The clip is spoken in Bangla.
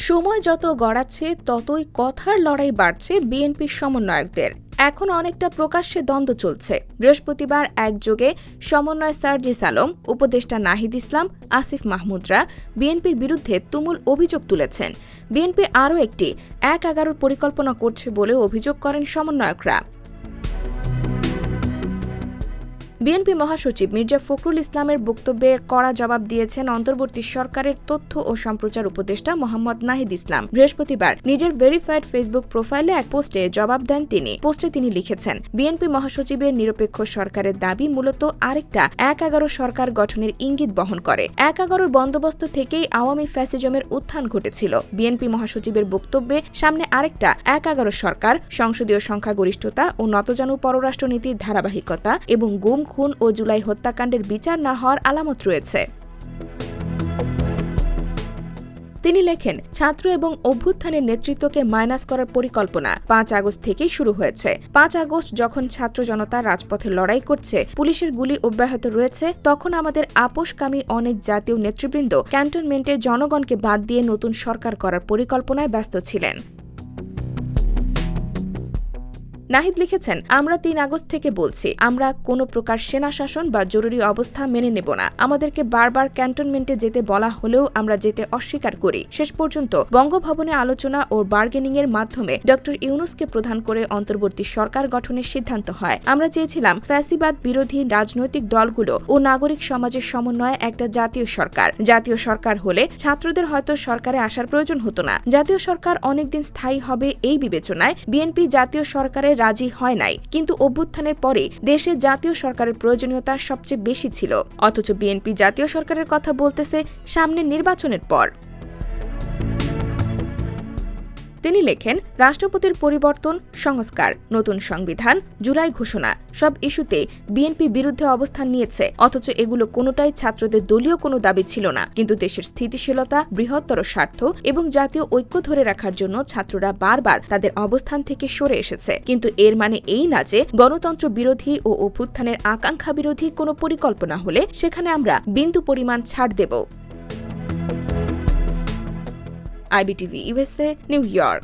সময় যত গড়াচ্ছে ততই কথার লড়াই বাড়ছে বিএনপির সমন্বয়কদের। এখন অনেকটা প্রকাশ্যে দ্বন্দ্ব চলছে। বৃহস্পতিবার একযোগে সমন্বয় সার্জিস আলম, উপদেষ্টা নাহিদ ইসলাম, আসিফ মাহমুদরা বিএনপির বিরুদ্ধে তুমুল অভিযোগ তুলেছেন। বিএনপি আরও একটি ১/১১ পরিকল্পনা করছে বলে অভিযোগ করেন সমন্বয়করা। বিএনপি মহাসচিব মির্জা ফখরুল ইসলামের বক্তব্যের কড়া জবাব দিয়েছেন অন্তর্বর্তী সরকারের তথ্য ও সম্প্রচার উপদেষ্টা মোহাম্মদ নাহিদ ইসলাম। বৃহস্পতিবার নিজের ভেরিফাইড ফেসবুক প্রোফাইলে এক পোস্টে জবাব দেন তিনি। পোস্টে তিনি লিখেছেন, বিএনপি মহাসচিবের নিরপেক্ষ সরকারের দাবি মূলত আরেকটা ১/১১ সরকার গঠনের ইঙ্গিত বহন করে। ১/১১ বন্দোবস্ত থেকেই আওয়ামী ফ্যাসিজমের উত্থান ঘটেছিল। বিএনপি মহাসচিবের বক্তব্যে সামনে আরেকটা ১/১১ সরকার, সংসদীয় সংখ্যাগরিষ্ঠতা ও নতজানু পররাষ্ট্রনীতির ধারাবাহিকতা এবং গুম, খুন ও জুলাই হত্যাকাণ্ডের বিচার না হওয়ার আলামত রয়েছে। তিনি লেখেন, ছাত্র এবং অভ্যুত্থানের নেতৃত্বকে মাইনাস করার পরিকল্পনা ৫ আগস্ট থেকেই শুরু হয়েছে। ৫ আগস্ট যখন ছাত্র জনতা রাজপথে লড়াই করছে, পুলিশের গুলি অব্যাহত রয়েছে, তখন আমাদের আপোষকামী অনেক জাতীয় নেতৃবৃন্দ ক্যান্টনমেন্টের জনগণকে বাদ দিয়ে নতুন সরকার করার পরিকল্পনায় ব্যস্ত ছিলেন। নাহিদ লিখেছেন, আমরা ৩ আগস্ট থেকে বলছি, আমরা কোনো প্রকার সেনা শাসন বা জরুরি অবস্থা মেনে নেব না। আমাদেরকে বারবার ক্যান্টনমেন্টে যেতে বলা হলেও আমরা যেতে অস্বীকার করি। শেষ পর্যন্ত বঙ্গভবনে আলোচনা ও বার্গেনিং এর মাধ্যমে ড ইউনূসকে প্রধান করে অন্তর্বর্তী সরকার গঠনের সিদ্ধান্ত হয়। আমরা চেয়েছিলাম ফ্যাসিবাদ বিরোধী রাজনৈতিক দলগুলো ও নাগরিক সমাজের সমন্বয়ে একটা জাতীয় সরকার। জাতীয় সরকার হলে ছাত্রদের হয়তো সরকারে আসার প্রয়োজন হতো না। জাতীয় সরকার অনেকদিন স্থায়ী হবে এই বিবেচনায় বিএনপি জাতীয় সরকারের রাজি হয় নাই, কিন্তু অভ্যুত্থানের পরে দেশে জাতীয় সরকারের প্রয়োজনীয়তা সবচেয়ে বেশি ছিল। অথচ বিএনপি জাতীয় সরকারের কথা বলতেছে সামনের নির্বাচনের পর। তিনি লেখেন, রাষ্ট্রপতির পরিবর্তন, সংস্কার, নতুন সংবিধান, জুলাই ঘোষণা সব ইস্যুতে বিএনপি বিরুদ্ধে অবস্থান নিয়েছে। অথচ এগুলো কোনোটাই ছাত্রদের দলীয় কোনো দাবি ছিল না। কিন্তু দেশের স্থিতিশীলতা, বৃহত্তর স্বার্থ এবং জাতীয় ঐক্য ধরে রাখার জন্য ছাত্ররা বারবার তাদের অবস্থান থেকে সরে এসেছে। কিন্তু এর মানে এই না যে গণতন্ত্র বিরোধী ও অভ্যুত্থানের আকাঙ্ক্ষা বিরোধী কোনো পরিকল্পনা হলে সেখানে আমরা বিন্দু পরিমাণ ছাড় দেব। IBTV USA, New York.